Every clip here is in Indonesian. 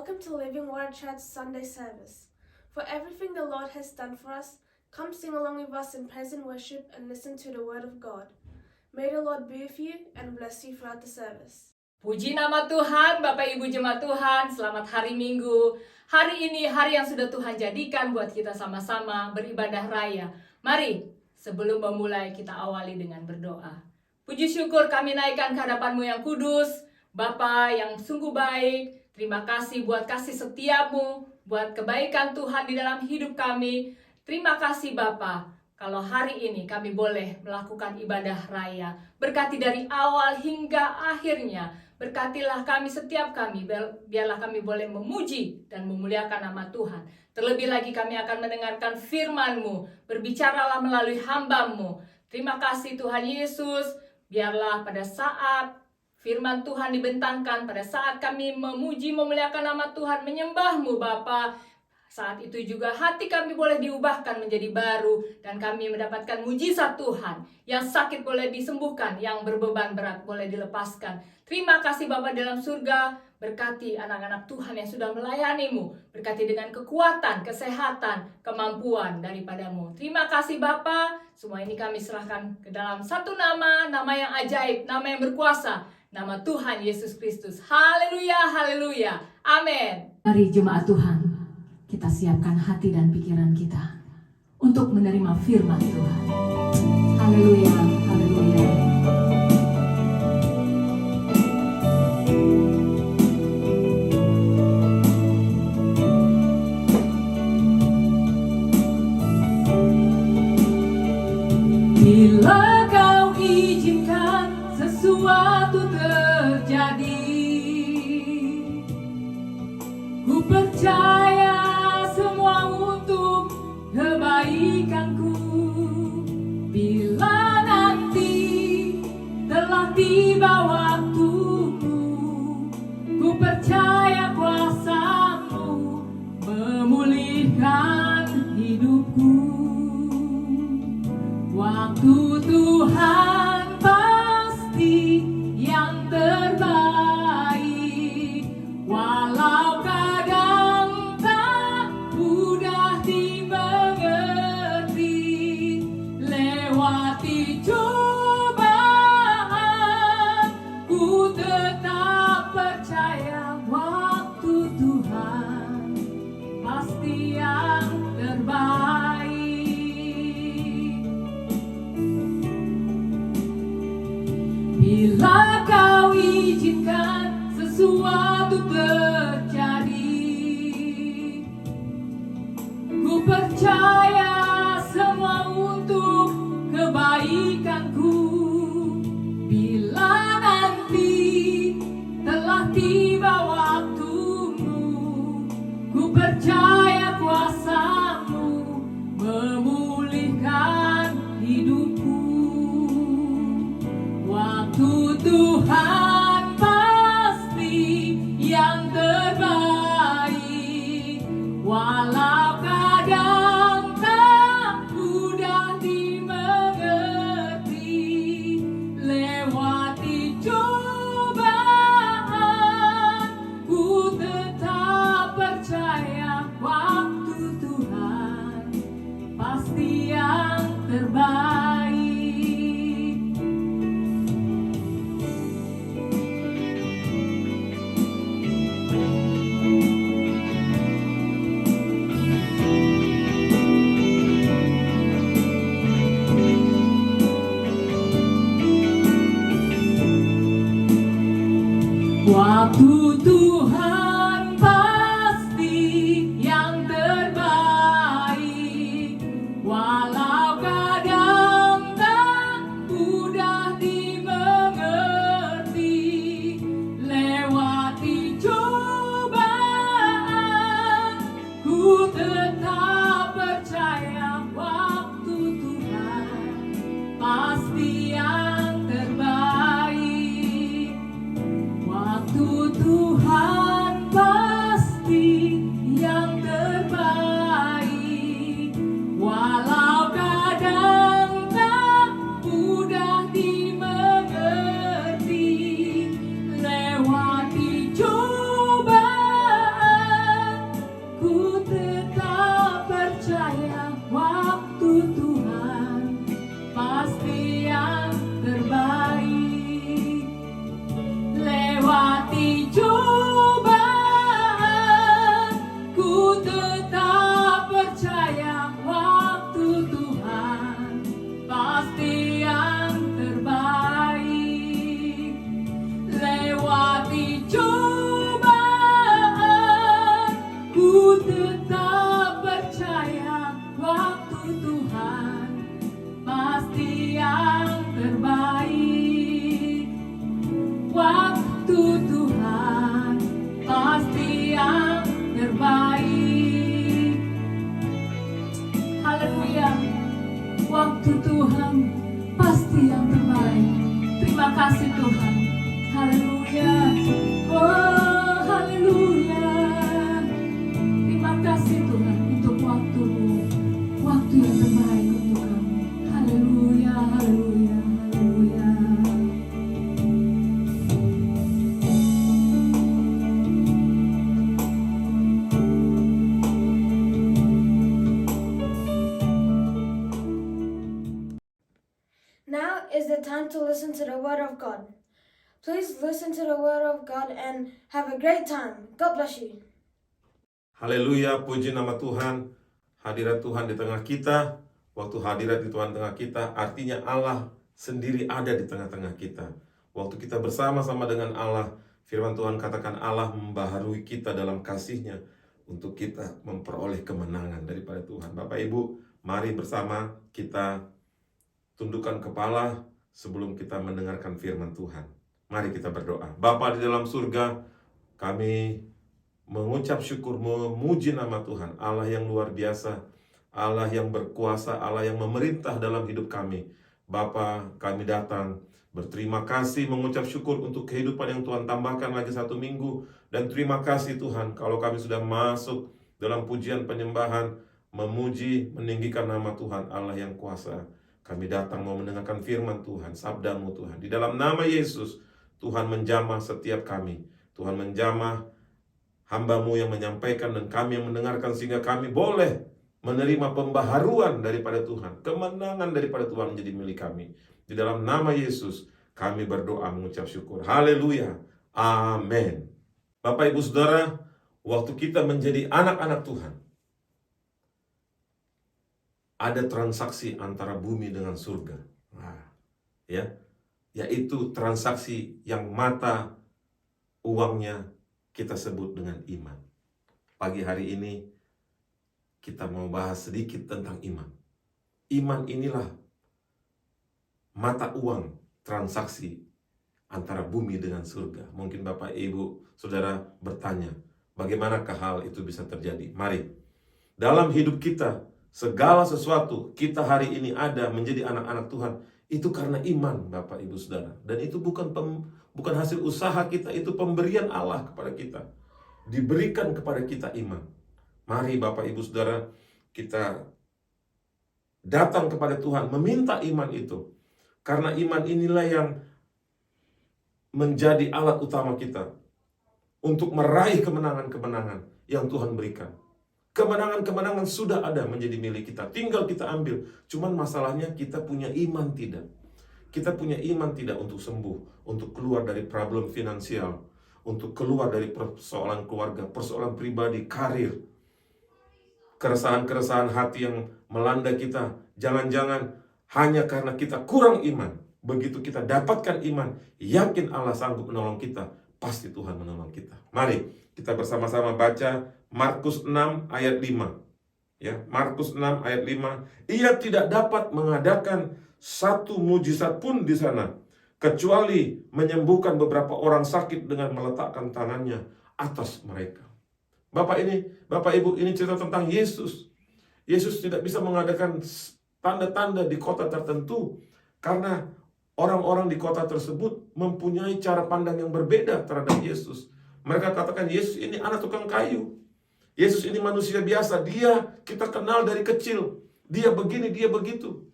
Welcome to Living Water Church Sunday service. For everything the Lord has done for us, come sing along with us in praise and worship and listen to the word of God. May the Lord be with you and bless you throughout the service. Puji nama Tuhan, Bapak Ibu jemaat Tuhan, selamat hari Minggu. Hari ini hari yang sudah Tuhan jadikan buat kita sama-sama beribadah raya. Mari, sebelum memulai kita awali dengan berdoa. Puji syukur kami naikkan ke hadapan-Mu yang kudus, Bapa yang sungguh baik. Terima kasih buat kasih setiamu, buat kebaikan Tuhan di dalam hidup kami. Terima kasih Bapa, kalau hari ini kami boleh melakukan ibadah raya. Berkati dari awal hingga akhirnya. Berkatilah kami setiap kami, biarlah kami boleh memuji dan memuliakan nama Tuhan. Terlebih lagi kami akan mendengarkan firman-Mu, berbicaralah melalui hamba-Mu. Terima kasih Tuhan Yesus, biarlah pada saat firman Tuhan dibentangkan, pada saat kami memuji, memuliakan nama Tuhan, menyembah-Mu Bapa, saat itu juga hati kami boleh diubahkan menjadi baru dan kami mendapatkan mujizat Tuhan. Yang sakit boleh disembuhkan, yang berbeban berat boleh dilepaskan. Terima kasih Bapa dalam surga, berkati anak-anak Tuhan yang sudah melayani-Mu. Berkati dengan kekuatan, kesehatan, kemampuan daripada-Mu. Terima kasih Bapa, semua ini kami serahkan ke dalam satu nama yang ajaib, nama yang berkuasa, nama Tuhan Yesus Kristus. Haleluya, haleluya, amin. Mari jemaat Tuhan, kita siapkan hati dan pikiran kita untuk menerima firman Tuhan. Haleluya, haleluya. Bila Kau izinkan sesuatu terjadi, ku percaya semua untuk kebaikanku. Bila nanti telah tiba waktuku, ku percaya kuasa-Mu memulihkan hidupku. Waktu Tuhan pasti yang terbaik, walau kadang tak mudah dimengerti. Lewati cobaan, ku tetap percaya waktu Tuhan pasti yang terbaik. Bila Kau izinkan sesuatu terjadi, ku percaya semua untuk kebaikanku. Bila nanti telah tiba waktumu, ku percaya kuasa-Mu memulihkan hidupku. Waktu Tuhan pasti yang terbaik, walau kadang tak mudah dimengerti. Lewati cobaan, ku tetap percaya waktu Tuhan pasti yang terbaik. Waktu Tuhan pasti yang terbaik, walau kadang tak mudah dimengerti. Lewati cobaan, ku tetap percaya waktu Tuhan pasti yang terbaik. Waktu Tuhan waktu Tuhan pasti yang terbaik. Terima kasih Tuhan. Haleluya. Oh, haleluya. Terima kasih Tuhan untuk waktu-Mu, waktu yang terbaik untuk kami. Haleluya, haleluya, haleluya. Now is the time to listen to the Word of God. Please listen to the Word of God and have a great time. God bless you. Haleluya, puji nama Tuhan. Hadirat Tuhan di tengah kita. Waktu hadirat di Tuhan tengah kita, artinya Allah sendiri ada di tengah-tengah kita. Waktu kita bersama-sama dengan Allah, firman Tuhan katakan Allah membaharui kita dalam kasih-Nya untuk kita memperoleh kemenangan daripada Tuhan. Bapak Ibu, mari bersama kita tundukkan kepala sebelum kita mendengarkan firman Tuhan. Mari kita berdoa. Bapa di dalam surga, kami mengucap syukur, memuji nama Tuhan, Allah yang luar biasa, Allah yang berkuasa, Allah yang memerintah dalam hidup kami. Bapa, kami datang berterima kasih, mengucap syukur untuk kehidupan yang Tuhan tambahkan lagi 1 minggu. Dan terima kasih Tuhan, kalau kami sudah masuk dalam pujian penyembahan, memuji, meninggikan nama Tuhan, Allah yang kuasa. Kami datang mau mendengarkan firman Tuhan, sabda-Mu Tuhan. Di dalam nama Yesus, Tuhan menjamah setiap kami. Tuhan menjamah hamba-Mu yang menyampaikan dan kami yang mendengarkan, sehingga kami boleh menerima pembaharuan daripada Tuhan. Kemenangan daripada Tuhan menjadi milik kami. Di dalam nama Yesus, kami berdoa mengucap syukur. Haleluya. Amin. Bapak Ibu Saudara, waktu kita menjadi anak-anak Tuhan, ada transaksi antara bumi dengan surga. Yaitu transaksi yang mata uangnya kita sebut dengan iman. Pagi hari ini kita mau bahas sedikit tentang iman. Iman inilah mata uang transaksi antara bumi dengan surga. Mungkin Bapak Ibu Saudara bertanya, bagaimanakah hal itu bisa terjadi? Mari, dalam hidup kita, segala sesuatu kita hari ini ada menjadi anak-anak Tuhan, itu karena iman Bapak Ibu Saudara. Dan itu bukan hasil usaha kita, itu pemberian Allah kepada kita. Diberikan kepada kita iman. Mari Bapak Ibu Saudara, kita datang kepada Tuhan, meminta iman itu. Karena iman inilah yang menjadi alat utama kita untuk meraih kemenangan-kemenangan yang Tuhan berikan. Kemenangan-kemenangan sudah ada menjadi milik kita, tinggal kita ambil. Cuman masalahnya kita punya iman tidak. Kita punya iman tidak untuk sembuh, untuk keluar dari problem finansial, untuk keluar dari persoalan keluarga, persoalan pribadi, karir, keresahan-keresahan hati yang melanda kita. Jangan-jangan hanya karena kita kurang iman. Begitu kita dapatkan iman, yakin Allah sanggup menolong kita, pasti Tuhan menolong kita. Mari kita bersama-sama baca Markus 6 ayat 5. Ya, Markus 6 ayat 5. Ia tidak dapat mengadakan satu mujizat pun di sana, kecuali menyembuhkan beberapa orang sakit dengan meletakkan tangannya atas mereka. Bapak Ibu, ini cerita tentang Yesus. Yesus tidak bisa mengadakan tanda-tanda di kota tertentu karena orang-orang di kota tersebut mempunyai cara pandang yang berbeda terhadap Yesus. Mereka katakan Yesus ini anak tukang kayu. Yesus ini manusia biasa. Dia kita kenal dari kecil. Dia begini, dia begitu.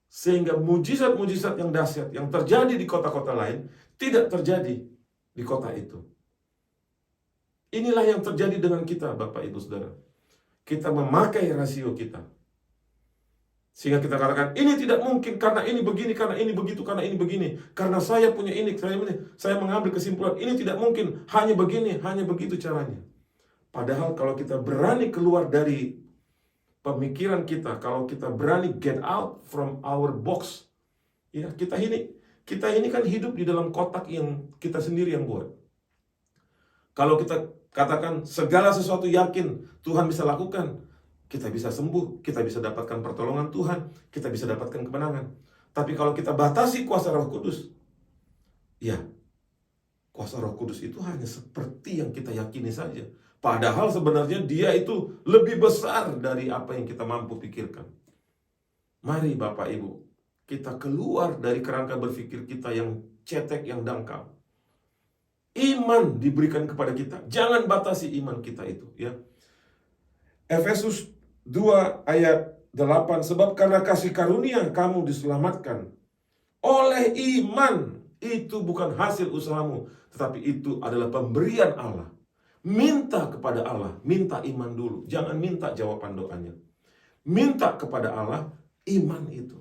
Sehingga mujizat-mujizat yang dahsyat yang terjadi di kota-kota lain tidak terjadi di kota itu. Inilah yang terjadi dengan kita, Bapak Ibu Saudara. Kita memakai rasio kita. Sehingga kita katakan, ini tidak mungkin karena ini begini, karena ini begitu, karena ini begini. Karena saya punya ini, saya mengambil kesimpulan, ini tidak mungkin, hanya begini, hanya begitu caranya. Padahal kalau kita berani keluar dari pemikiran kita, kalau kita berani get out from our box, ya kita ini kan hidup di dalam kotak yang kita sendiri yang buat. Kalau kita katakan segala sesuatu yakin Tuhan bisa lakukan, kita bisa sembuh, kita bisa dapatkan pertolongan Tuhan, kita bisa dapatkan kemenangan. Tapi kalau kita batasi kuasa Roh Kudus, ya, kuasa Roh Kudus itu hanya seperti yang kita yakini saja. Padahal sebenarnya dia itu lebih besar dari apa yang kita mampu pikirkan. Mari Bapak Ibu, kita keluar dari kerangka berpikir kita yang cetek, yang dangkal. Iman diberikan kepada kita. Jangan batasi iman kita itu, ya. Efesus 2 ayat 8, sebab karena kasih karunia kamu diselamatkan oleh iman. Itu bukan hasil usahamu, tetapi itu adalah pemberian Allah. Minta kepada Allah, minta iman dulu. Jangan minta jawaban doanya. Minta kepada Allah iman itu.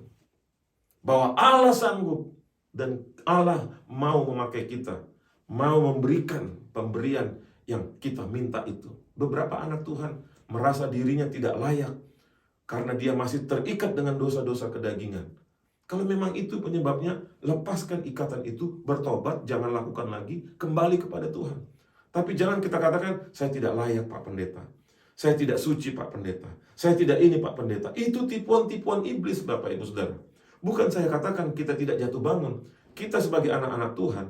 Bahwa Allah sanggup dan Allah mau memakai kita. Mau memberikan pemberian yang kita minta itu. Beberapa anak Tuhan merasa dirinya tidak layak karena dia masih terikat dengan dosa-dosa kedagingan. Kalau memang itu penyebabnya, lepaskan ikatan itu, bertobat, jangan lakukan lagi, kembali kepada Tuhan. Tapi jangan kita katakan, saya tidak layak Pak Pendeta, saya tidak suci Pak Pendeta, saya tidak ini Pak Pendeta. Itu tipuan-tipuan iblis Bapak Ibu Saudara. Bukan saya katakan kita tidak jatuh bangun. Kita sebagai anak-anak Tuhan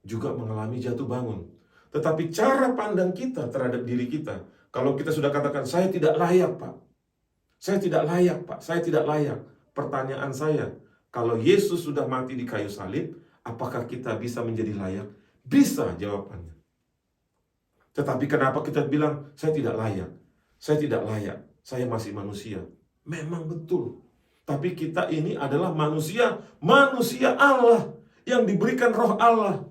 juga mengalami jatuh bangun. Tetapi cara pandang kita terhadap diri kita, kalau kita sudah katakan, saya tidak layak Pak, saya tidak layak Pak, saya tidak layak. Pertanyaan saya, kalau Yesus sudah mati di kayu salib, apakah kita bisa menjadi layak? Bisa jawabannya. Tetapi kenapa kita bilang, saya tidak layak, saya tidak layak, saya masih manusia? Memang betul. Tapi kita ini adalah manusia Allah, yang diberikan roh Allah.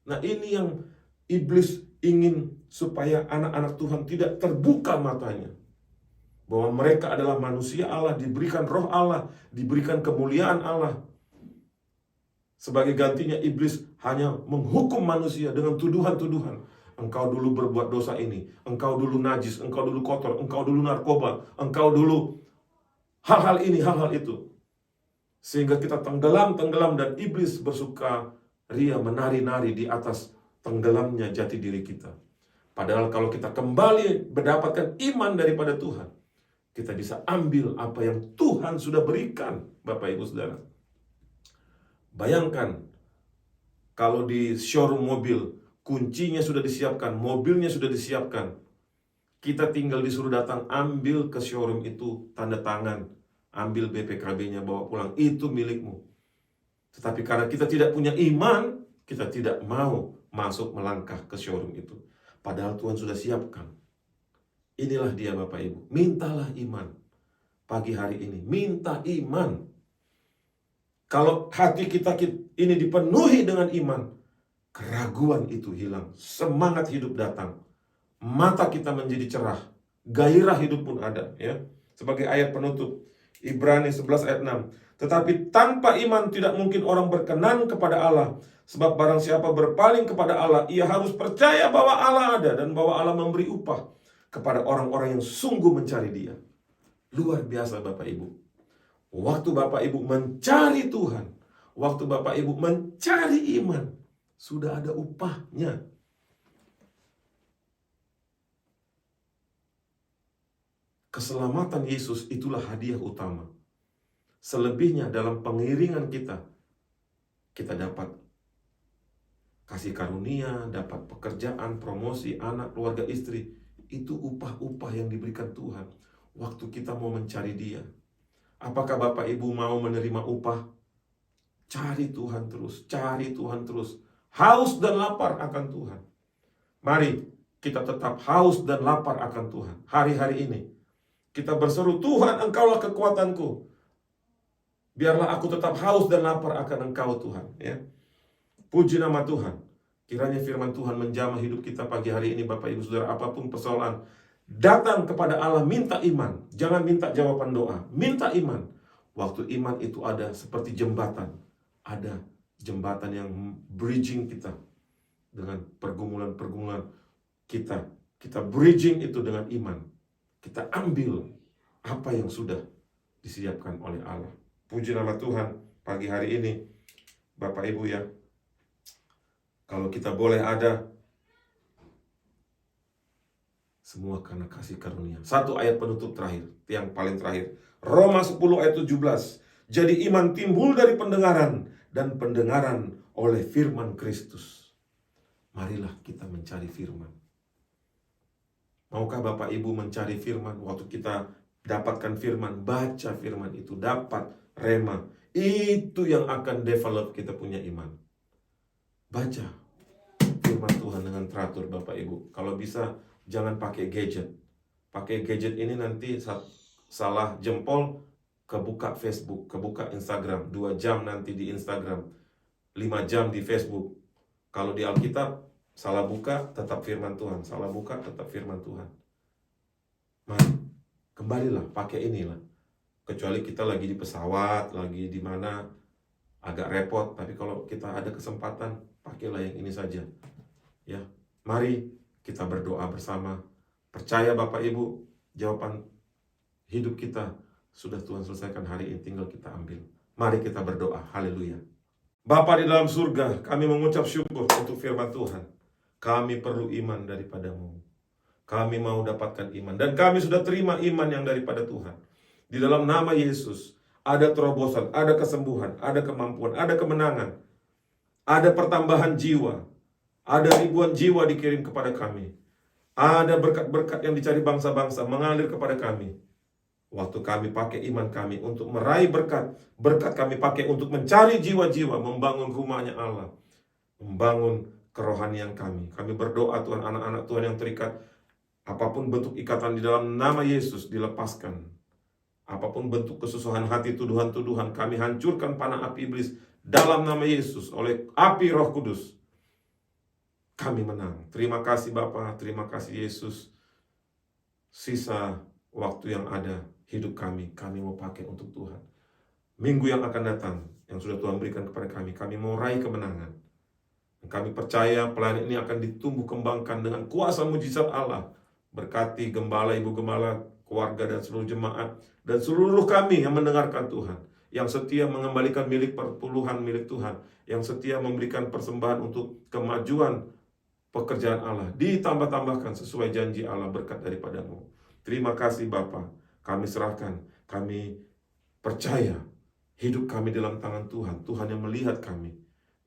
Nah, ini yang iblis ingin supaya anak-anak Tuhan tidak terbuka matanya. Bahwa mereka adalah manusia Allah, diberikan roh Allah, diberikan kemuliaan Allah. Sebagai gantinya iblis hanya menghukum manusia dengan tuduhan-tuduhan. Engkau dulu berbuat dosa ini, engkau dulu najis, engkau dulu kotor, engkau dulu narkoba, engkau dulu hal-hal ini, hal-hal itu. Sehingga kita tenggelam dan iblis bersuka ria menari-nari di atas tenggelamnya jati diri kita. Padahal kalau kita kembali mendapatkan iman daripada Tuhan, kita bisa ambil apa yang Tuhan sudah berikan, Bapak Ibu Saudara. Bayangkan, kalau di showroom mobil, kuncinya sudah disiapkan, mobilnya sudah disiapkan. Kita tinggal disuruh datang, ambil ke showroom itu, tanda tangan, ambil BPKB-nya, bawa pulang, itu milikmu. Tetapi karena kita tidak punya iman, kita tidak mau masuk melangkah ke showroom itu. Padahal Tuhan sudah siapkan. Inilah dia Bapak Ibu. Mintalah iman. Pagi hari ini, minta iman. Kalau hati kita ini dipenuhi dengan iman, keraguan itu hilang. Semangat hidup datang. Mata kita menjadi cerah. Gairah hidup pun ada. Ya. Sebagai ayat penutup, Ibrani 11 ayat 6. Tetapi tanpa iman tidak mungkin orang berkenan kepada Allah. Sebab barang siapa berpaling kepada Allah, ia harus percaya bahwa Allah ada dan bahwa Allah memberi upah kepada orang-orang yang sungguh mencari Dia. Luar biasa Bapak Ibu. Waktu Bapak Ibu mencari Tuhan, waktu Bapak Ibu mencari iman, sudah ada upahnya. Keselamatan Yesus itulah hadiah utama. Selebihnya dalam pengiringan kita dapat kasih karunia, dapat pekerjaan, promosi, anak, keluarga, istri. Itu upah-upah yang diberikan Tuhan waktu kita mau mencari Dia. Apakah Bapak Ibu mau menerima upah? Cari Tuhan terus, cari Tuhan terus. Haus dan lapar akan Tuhan. Mari kita tetap haus dan lapar akan Tuhan. Hari-hari ini kita berseru, Tuhan Engkaulah kekuatanku. Biarlah aku tetap haus dan lapar akan Engkau Tuhan. Ya. Puji nama Tuhan. Kiranya firman Tuhan menjamah hidup kita pagi hari ini Bapak Ibu Saudara. Apapun persoalan, datang kepada Allah, minta iman. Jangan minta jawaban doa, minta iman. Waktu iman itu ada seperti jembatan. Ada jembatan yang bridging kita dengan pergumulan-pergumulan kita. Kita bridging itu dengan iman. Kita ambil apa yang sudah disiapkan oleh Allah. Puji nama Tuhan pagi hari ini Bapak Ibu ya. Kalau kita boleh ada, semua karena kasih karunia. Satu ayat penutup terakhir, yang paling terakhir. Roma 10 ayat 17. Jadi iman timbul dari pendengaran, dan pendengaran oleh firman Kristus. Marilah kita mencari firman. Maukah Bapak Ibu mencari firman waktu kita dapatkan firman, baca firman itu, dapat rema. Itu yang akan develop kita punya iman. Baca firman Tuhan dengan teratur Bapak Ibu. Kalau bisa jangan pakai gadget. Pakai gadget ini nanti salah jempol, kebuka Facebook, kebuka Instagram. 2 jam nanti di Instagram, 5 jam di Facebook. Kalau di Alkitab, salah buka tetap firman Tuhan, salah buka tetap firman Tuhan. Mari, kembalilah, pakai inilah. Kecuali kita lagi di pesawat, lagi di mana, agak repot. Tapi kalau kita ada kesempatan, pakailah yang ini saja. Ya, mari kita berdoa bersama. Percaya Bapak Ibu, jawaban hidup kita sudah Tuhan selesaikan hari ini, tinggal kita ambil. Mari kita berdoa. Haleluya. Bapa di dalam surga, kami mengucap syukur untuk firman Tuhan. Kami perlu iman daripada-Mu. Kami mau dapatkan iman. Dan kami sudah terima iman yang daripada Tuhan. Di dalam nama Yesus, ada terobosan, ada kesembuhan, ada kemampuan, ada kemenangan. Ada pertambahan jiwa. Ada ribuan jiwa dikirim kepada kami. Ada berkat-berkat yang dicari bangsa-bangsa mengalir kepada kami. Waktu kami pakai iman kami untuk meraih berkat, berkat kami pakai untuk mencari jiwa-jiwa, membangun rumahnya Allah, membangun kerohanian kami. Kami berdoa Tuhan, anak-anak Tuhan yang terikat, apapun bentuk ikatan di dalam nama Yesus dilepaskan. Apapun bentuk kesusahan hati, tuduhan-tuduhan, kami hancurkan panah api iblis dalam nama Yesus oleh api Roh Kudus. Kami menang. Terima kasih Bapa, terima kasih Yesus. Sisa waktu yang ada, hidup kami mau pakai untuk Tuhan. Minggu yang akan datang, yang sudah Tuhan berikan kepada kami mau raih kemenangan. Dan kami percaya pelayanan ini akan ditumbuh kembangkan dengan kuasa mujizat Allah. Berkati gembala, ibu gembala, keluarga dan seluruh jemaat, dan seluruh kami yang mendengarkan Tuhan, yang setia mengembalikan milik perpuluhan milik Tuhan, yang setia memberikan persembahan untuk kemajuan pekerjaan Allah, ditambah-tambahkan sesuai janji Allah berkat daripada-Mu. Terima kasih Bapa, kami serahkan, kami percaya hidup kami dalam tangan Tuhan, Tuhan yang melihat kami,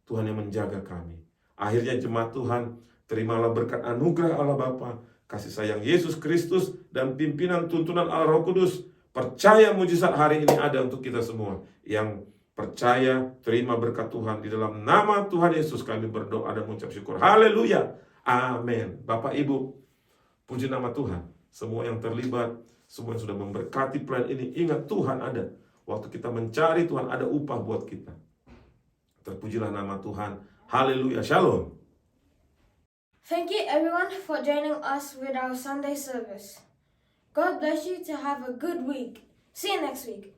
Tuhan yang menjaga kami. Akhirnya jemaat Tuhan, terimalah berkat anugerah Allah Bapa, kasih sayang Yesus Kristus, dan pimpinan tuntunan Allah Roh Kudus. Percaya mujizat hari ini ada untuk kita semua. Yang percaya, terima berkat Tuhan. Di dalam nama Tuhan Yesus kami berdoa dan mengucap syukur. Haleluya, amin. Bapak Ibu, puji nama Tuhan. Semua yang terlibat, semua yang sudah memberkati plan ini, ingat Tuhan ada. Waktu kita mencari Tuhan, ada upah buat kita. Terpujilah nama Tuhan. Haleluya, shalom. Thank you everyone for joining us with our Sunday service. God bless you to have a good week. See you next week.